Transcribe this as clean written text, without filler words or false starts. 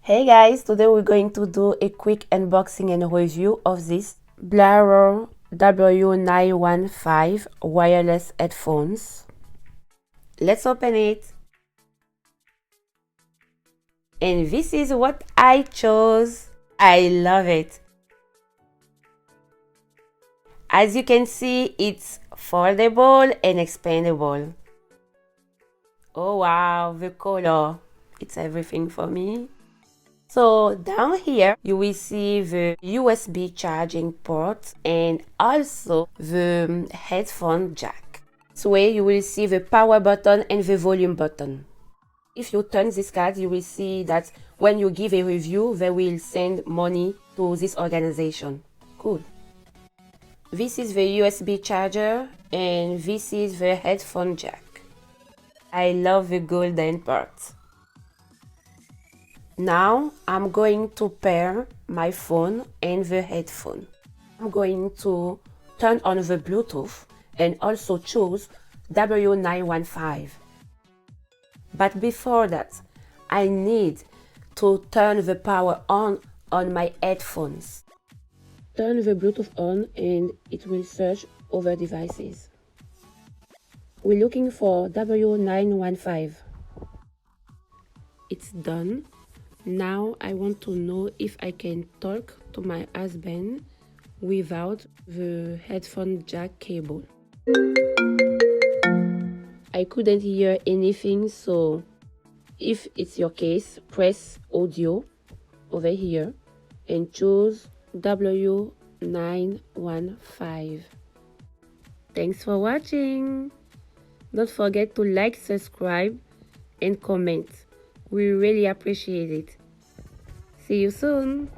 Hey guys, today we're going to do a quick unboxing and review of this BLARO W915 wireless headphones. Let's open it. And this is what I chose. I love it. As you can see, it's foldable and expandable. Oh wow, the color. It's everything for me. So down here you will see the USB charging port and also the headphone jack. This way you will see the power button and the volume button. If you turn this card, you will see that when you give a review, they will send money to this organization. Cool. This is the USB charger and this is the headphone jack. I love the golden part. Now I'm going to pair my phone and the headphone. I'm going to turn on the Bluetooth and also choose W915. But before that, I need to turn the power on my headphones. Turn the Bluetooth on and it will search other devices. We're looking for W915. It's done. Now I want to know if I can talk to my husband without the headphone jack cable. I couldn't hear anything, so if it's your case, press audio over here and choose W915. Thanks for watching. Don't forget to like, subscribe and comment. We really appreciate it. See you soon.